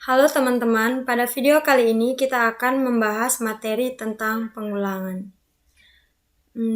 Halo teman-teman, pada video kali ini kita akan membahas materi tentang pengulangan.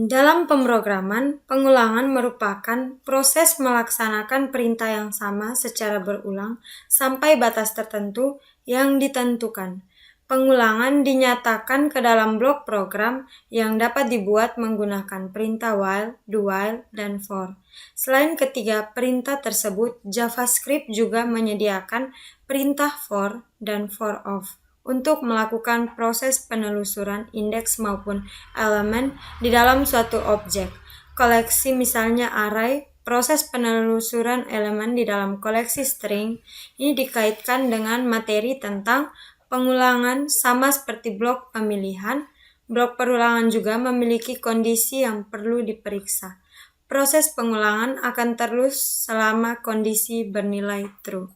Dalam pemrograman, pengulangan merupakan proses melaksanakan perintah yang sama secara berulang sampai batas tertentu yang ditentukan. Pengulangan dinyatakan ke dalam blok program yang dapat dibuat menggunakan perintah while, do while, dan for. Selain ketiga perintah tersebut, JavaScript juga menyediakan perintah for dan for of untuk melakukan proses penelusuran indeks maupun elemen di dalam suatu objek. Koleksi misalnya array, proses penelusuran elemen di dalam koleksi string ini dikaitkan dengan materi tentang pengulangan sama seperti blok pemilihan. Blok perulangan juga memiliki kondisi yang perlu diperiksa. Proses pengulangan akan terus selama kondisi bernilai true.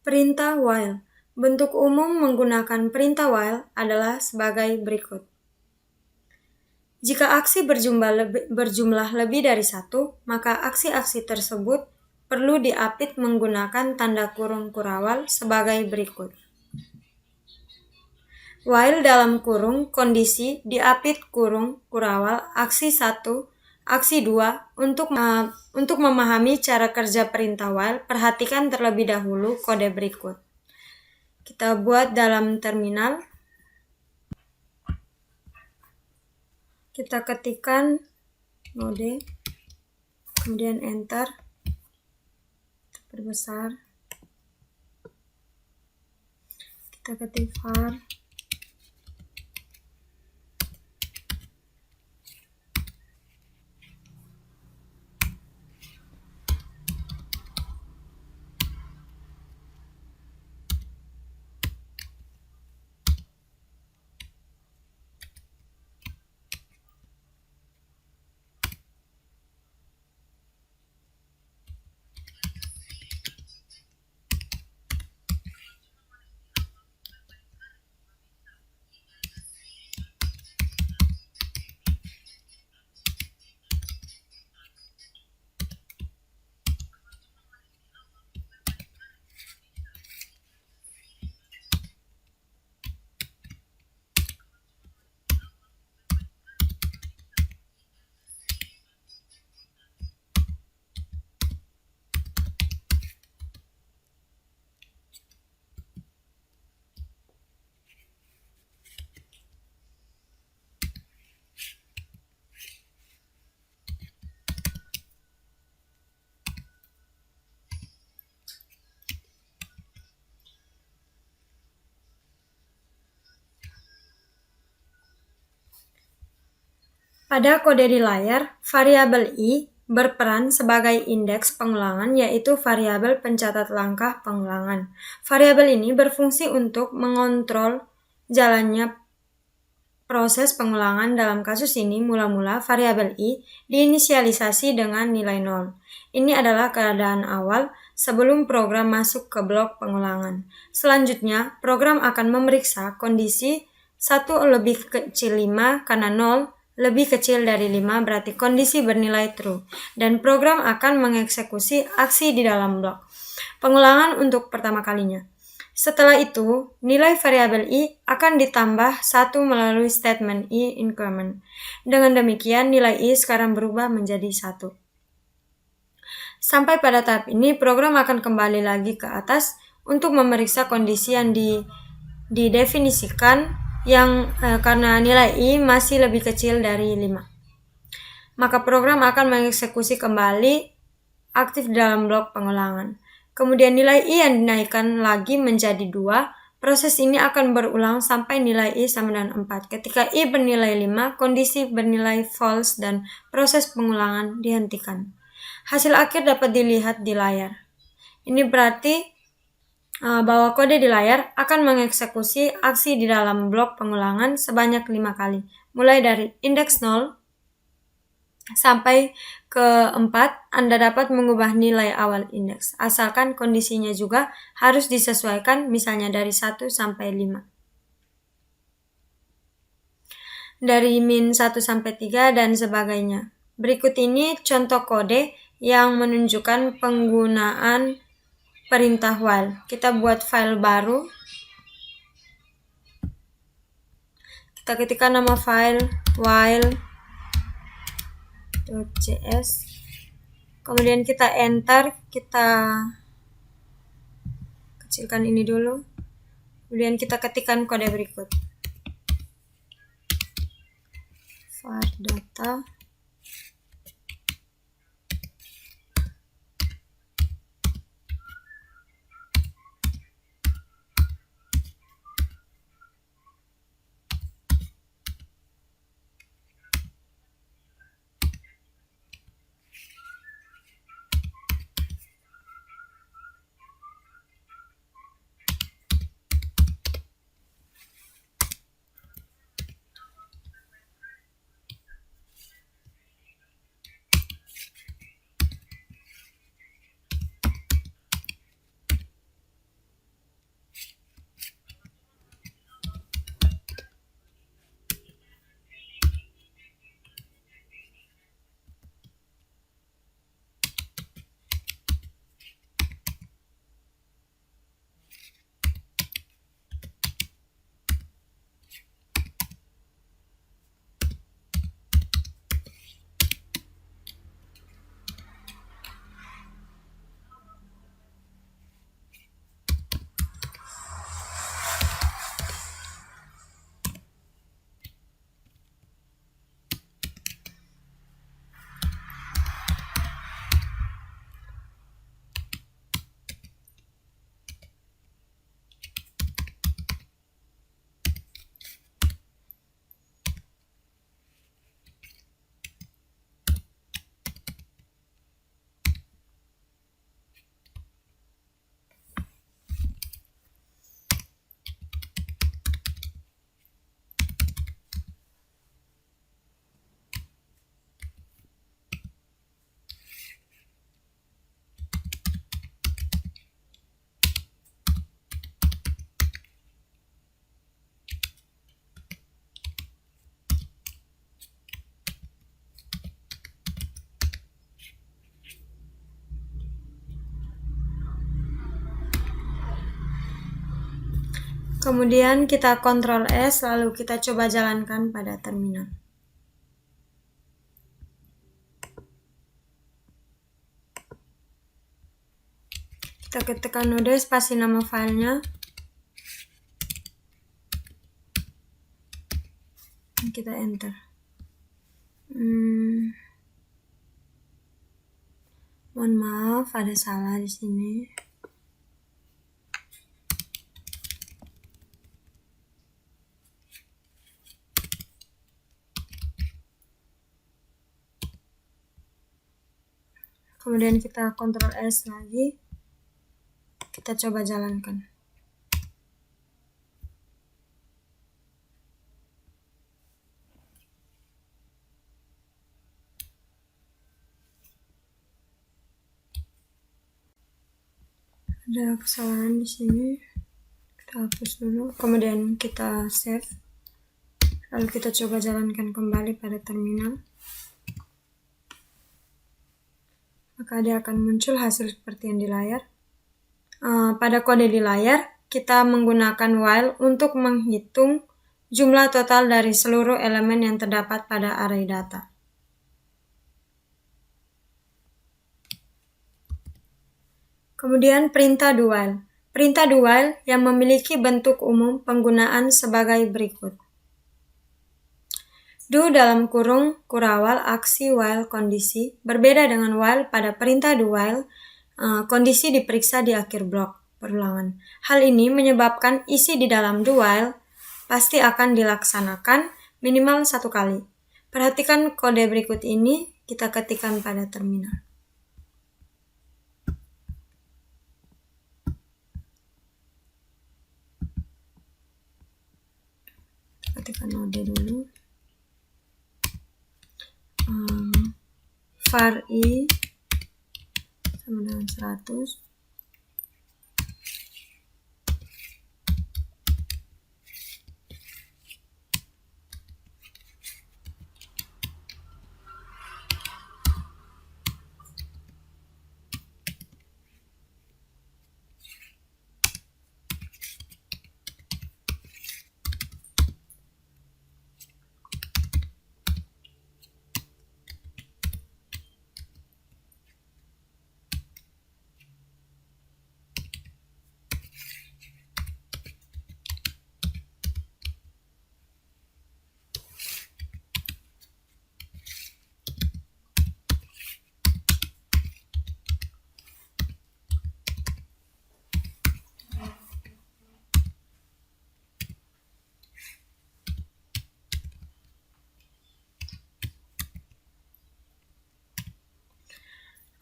Perintah while. Bentuk umum menggunakan perintah while adalah sebagai berikut. Jika aksi berjumlah lebih dari satu, maka aksi-aksi tersebut perlu diapit menggunakan tanda kurung kurawal sebagai berikut. While dalam kurung kondisi diapit kurung kurawal aksi 1, aksi 2. Untuk memahami cara kerja perintah while, perhatikan terlebih dahulu kode berikut. Kita buat dalam terminal. Kita ketikkan node, kemudian enter, perbesar. Kita ketik var. Pada kode di layar, variabel i berperan sebagai indeks pengulangan, yaitu variabel pencatat langkah pengulangan. Variabel ini berfungsi untuk mengontrol jalannya proses pengulangan. Dalam kasus ini, mula-mula variabel i diinisialisasi dengan nilai 0. Ini adalah keadaan awal sebelum program masuk ke blok pengulangan. Selanjutnya, program akan memeriksa kondisi 1 lebih kecil 5 karena 0 lebih kecil dari 5 berarti kondisi bernilai true, dan program akan mengeksekusi aksi di dalam blok pengulangan untuk pertama kalinya. Setelah itu, nilai variabel i akan ditambah 1 melalui statement i increment. Dengan demikian, nilai i sekarang berubah menjadi 1. Sampai pada tahap ini, program akan kembali lagi ke atas untuk memeriksa kondisi yang didefinisikan karena nilai i masih lebih kecil dari 5. Maka program akan mengeksekusi kembali aktif dalam blok pengulangan. Kemudian nilai i yang dinaikkan lagi menjadi 2. Proses ini akan berulang sampai nilai i sama dengan 4. Ketika i bernilai 5, kondisi bernilai false dan proses pengulangan dihentikan. Hasil akhir dapat dilihat di layar. Ini berarti bahwa kode di layar akan mengeksekusi aksi di dalam blok pengulangan sebanyak 5 kali, mulai dari indeks 0 sampai ke 4. Anda dapat mengubah nilai awal indeks, asalkan kondisinya juga harus disesuaikan, misalnya dari 1 sampai 5. Dari min 1 sampai 3 dan sebagainya. Berikut ini contoh kode yang menunjukkan penggunaan perintah while. Kita buat file baru. Kita ketikkan nama file while.cs. Kemudian kita enter, kita kecilkan ini dulu. Kemudian kita ketikkan kode berikut. var data Kemudian kita Ctrl S, lalu kita coba jalankan pada terminal. Kita ketikkan node spasi nama filenya. Kita enter. Mohon maaf, ada salah di sini. Kemudian kita Ctrl S lagi. Kita coba jalankan. Ada kesalahan di sini. Kita hapus dulu. Kemudian kita save. Lalu kita coba jalankan kembali pada terminal. Maka dia akan muncul hasil seperti yang di layar. Pada kode di layar, kita menggunakan while untuk menghitung jumlah total dari seluruh elemen yang terdapat pada array data. Kemudian perintah do while. Perintah do while yang memiliki bentuk umum penggunaan sebagai berikut. Do dalam kurung kurawal aksi while kondisi. Berbeda dengan while, pada perintah do while, kondisi diperiksa di akhir blok perulangan. Hal ini menyebabkan isi di dalam do while pasti akan dilaksanakan minimal 1 kali. Perhatikan kode berikut ini, kita ketikkan pada terminal. Ketikkan node dulu. var i sama dengan 100.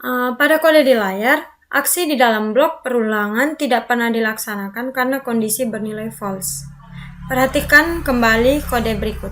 Pada kode di layar, aksi di dalam blok perulangan tidak pernah dilaksanakan karena kondisi bernilai false. Perhatikan kembali kode berikut.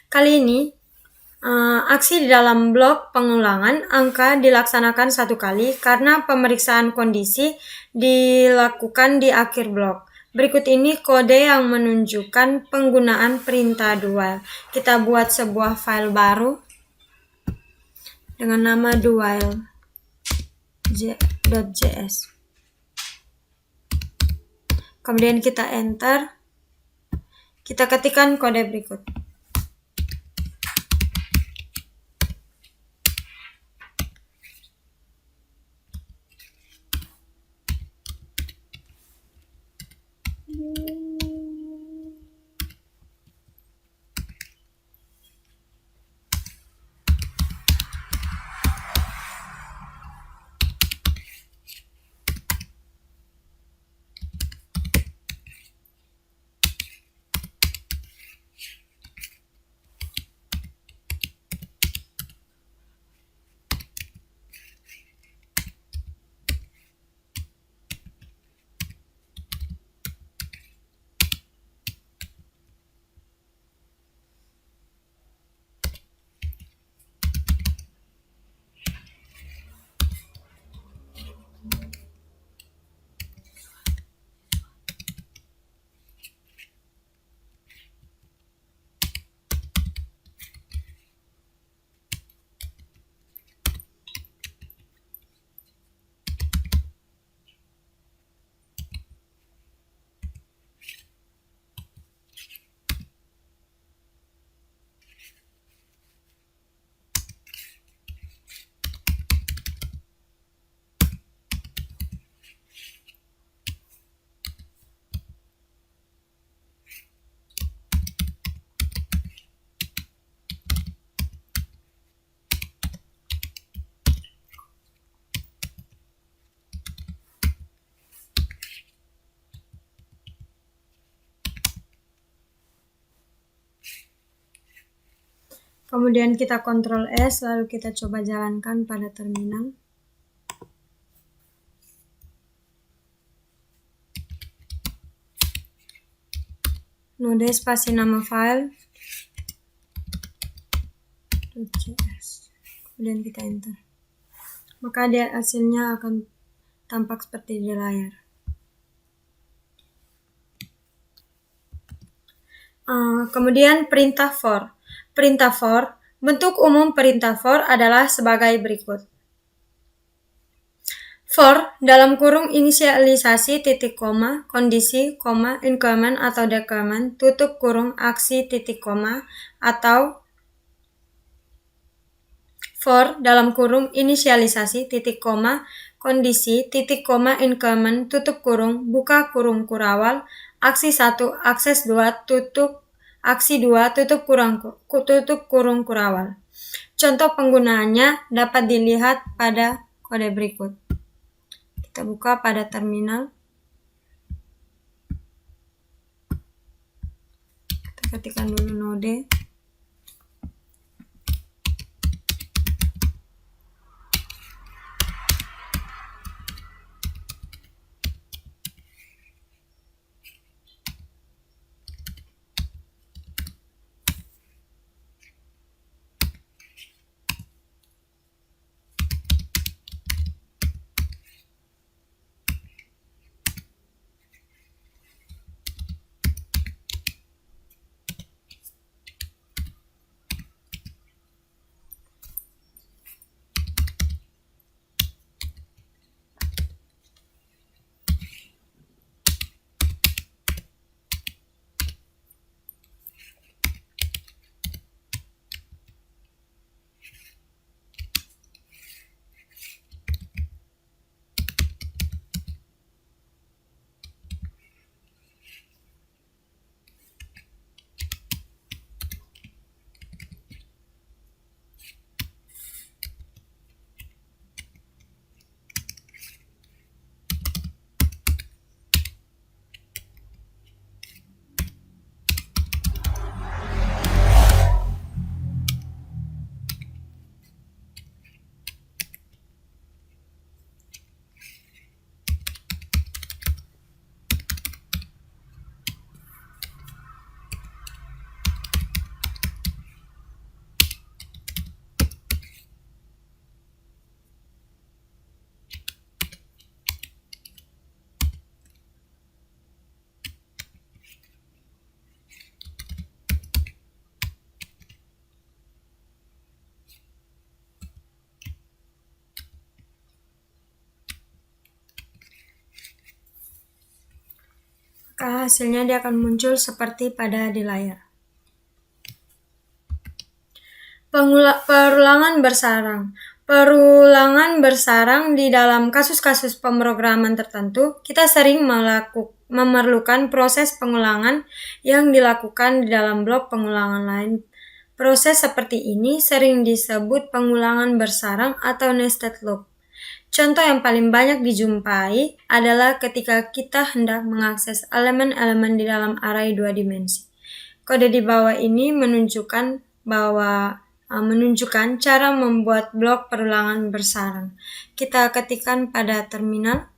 Kali ini, aksi di dalam blok pengulangan angka dilaksanakan satu kali karena pemeriksaan kondisi dilakukan di akhir blok. Berikut ini kode yang menunjukkan penggunaan perintah do-while. Kita buat sebuah file baru dengan nama do-while.js. Kemudian kita enter. Kita ketikkan kode berikut. Kemudian kita Ctrl S, lalu kita coba jalankan pada terminal. Node spasi nama file .js. Kemudian kita enter. Maka dia hasilnya akan tampak seperti di layar. Kemudian perintah for. Perintah for, bentuk umum perintah for adalah sebagai berikut. For dalam kurung inisialisasi titik koma, kondisi, koma, increment atau decrement, tutup kurung aksi titik koma, atau for dalam kurung inisialisasi titik koma, kondisi, titik koma, increment, tutup kurung, buka kurung kurawal, aksi 1, akses 2, tutup aksi 2, tutup kurung kurawal. Contoh penggunaannya dapat dilihat pada kode berikut. Kita buka pada terminal. Kita ketikkan dulu node. maka hasilnya dia akan muncul seperti pada di layar. Perulangan bersarang. Perulangan bersarang di dalam kasus-kasus pemrograman tertentu, kita sering memerlukan proses pengulangan yang dilakukan di dalam blok pengulangan lain. Proses seperti ini sering disebut pengulangan bersarang atau nested loop. Contoh yang paling banyak dijumpai adalah ketika kita hendak mengakses elemen-elemen di dalam array 2 dimensi. Kode di bawah ini menunjukkan cara membuat blok perulangan bersarang. Kita ketikkan pada terminal.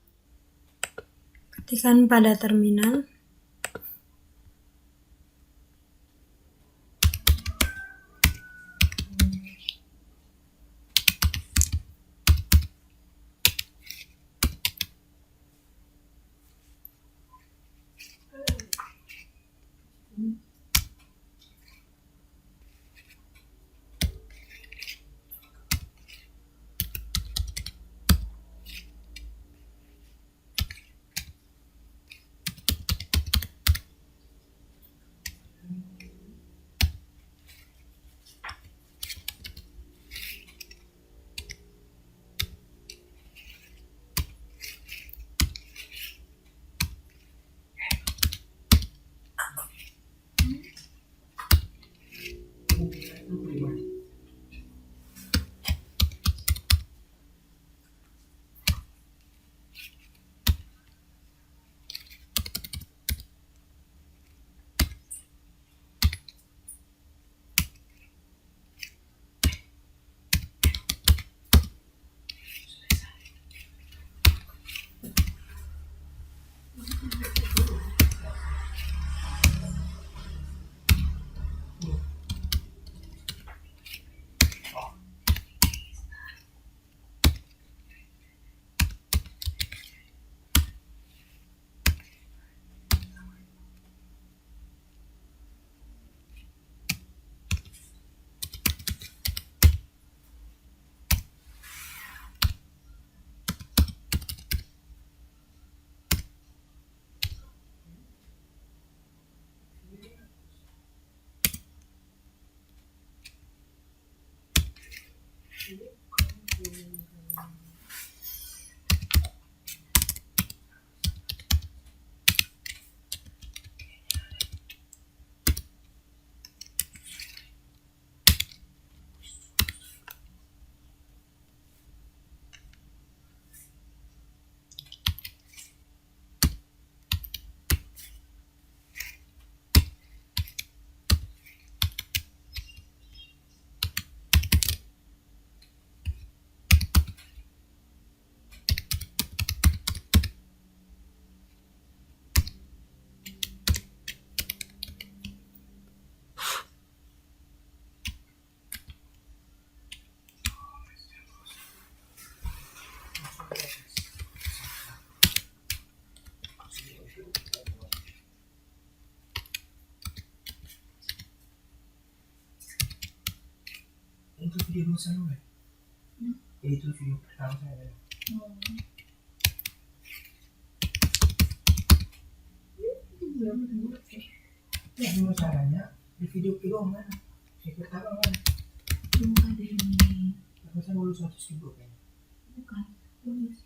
Itu video dulu saya mulai. Itu video pertama saya. Ya, gimana caranya? Di video mana? Yang pertama mana? Belum ada ini. Tapi saya mau 100.000 kan? Bukan, tulis.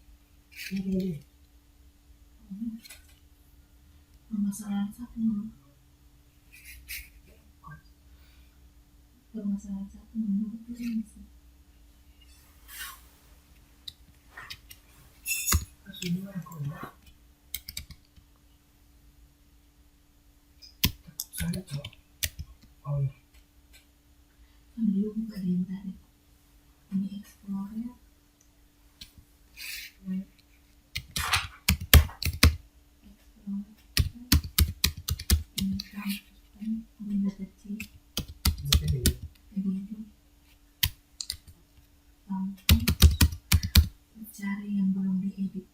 Ini. Permasalahan satu. Permasalahan satu menurut tulis. Ini mana kau ya? Saya coba. Oh iya. Kan dulu buka di internet. Ini Explorer. Ini kan benda kecil. Jadi itu langsung cari yang belum diedit.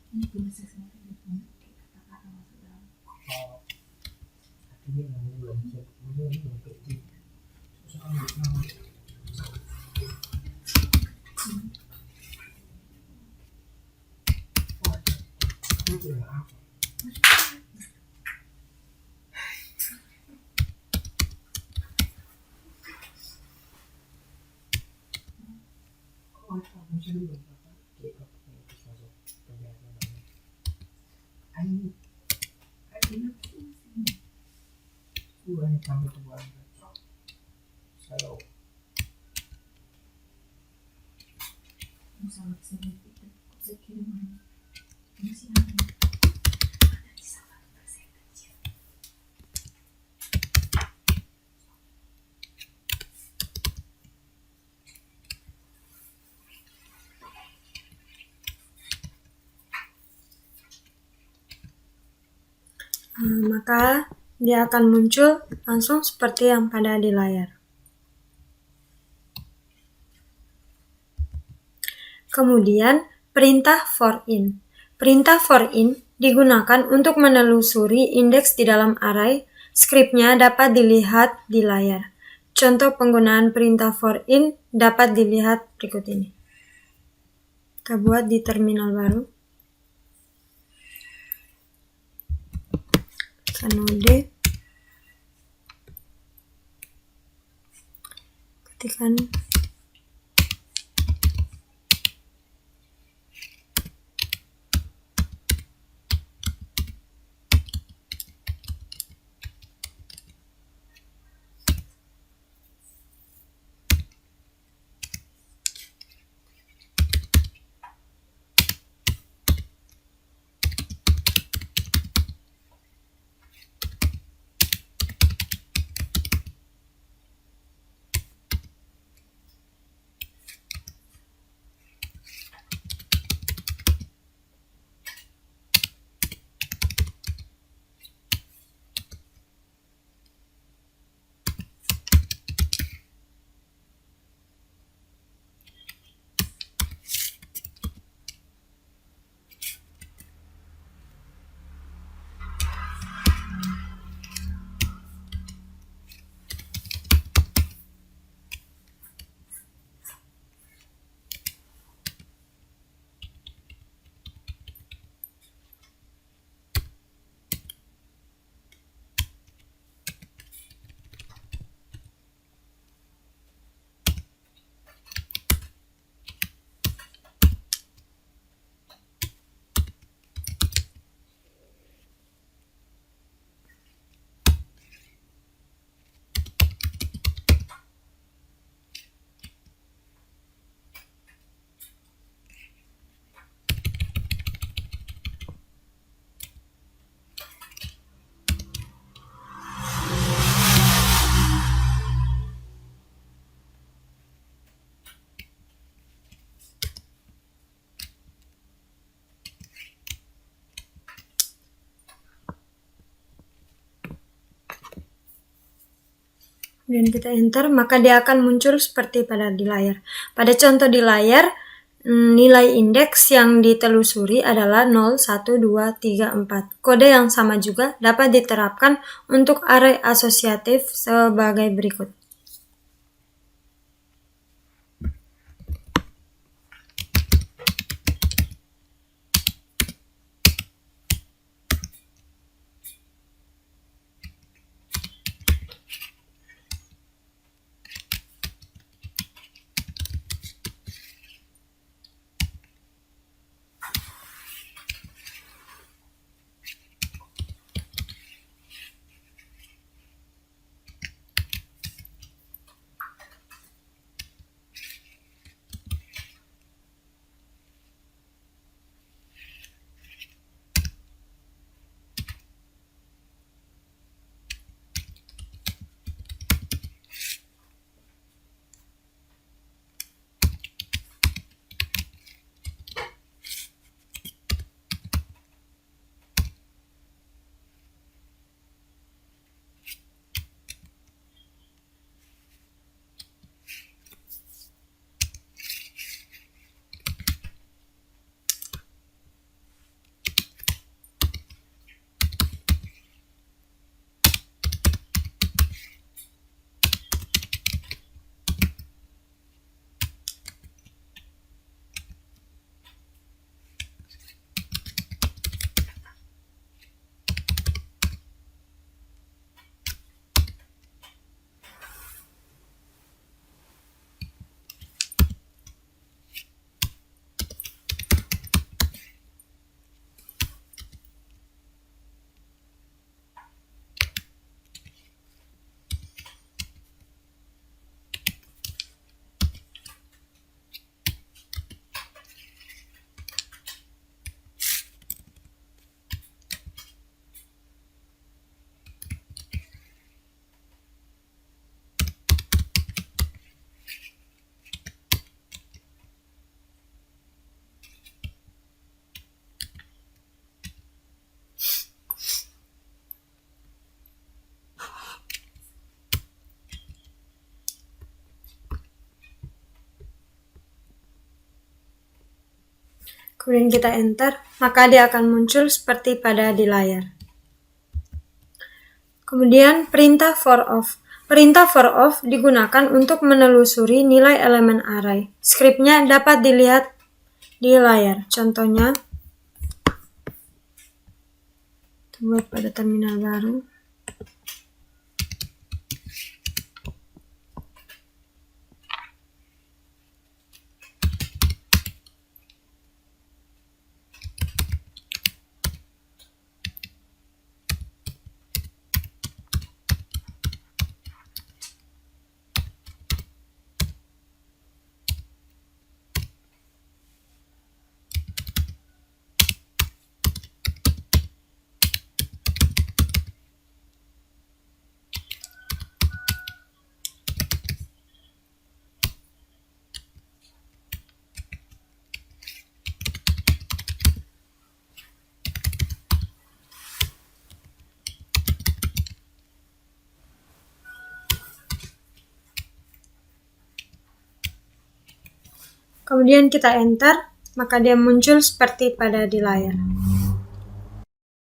Ini tulis sesuatu di kata-kata masuk dalam. Oh, artinya yang belum siap, ini belum kecil. Soalnya nama itu yang apa? Oh, masih belum apa? Kayak apa? Terus masuk penjara. Ayo, ayo, bukan kamu tuh bukan. Selalu. Misalnya saya pikir, saya kirim ini sih ada di salah persen kecil. Maka dia akan muncul langsung seperti yang pada di layar. Kemudian, perintah for in. Perintah for in digunakan untuk menelusuri indeks di dalam array. Skripnya dapat dilihat di layar. Contoh penggunaan perintah for in dapat dilihat berikut ini. Kita buat di terminal baru. Node, ketikkan dan kita enter, maka dia akan muncul seperti pada di layar. Pada contoh di layar, nilai indeks yang ditelusuri adalah 0, 1, 2, 3, 4. Kode yang sama juga dapat diterapkan untuk array asosiatif sebagai berikut. Kemudian kita enter, maka dia akan muncul seperti pada di layar. Kemudian perintah for of. Perintah for of digunakan untuk menelusuri nilai elemen array. Skripnya dapat dilihat di layar. Contohnya, buat pada terminal baru. Kemudian kita enter, maka dia muncul seperti pada di layar.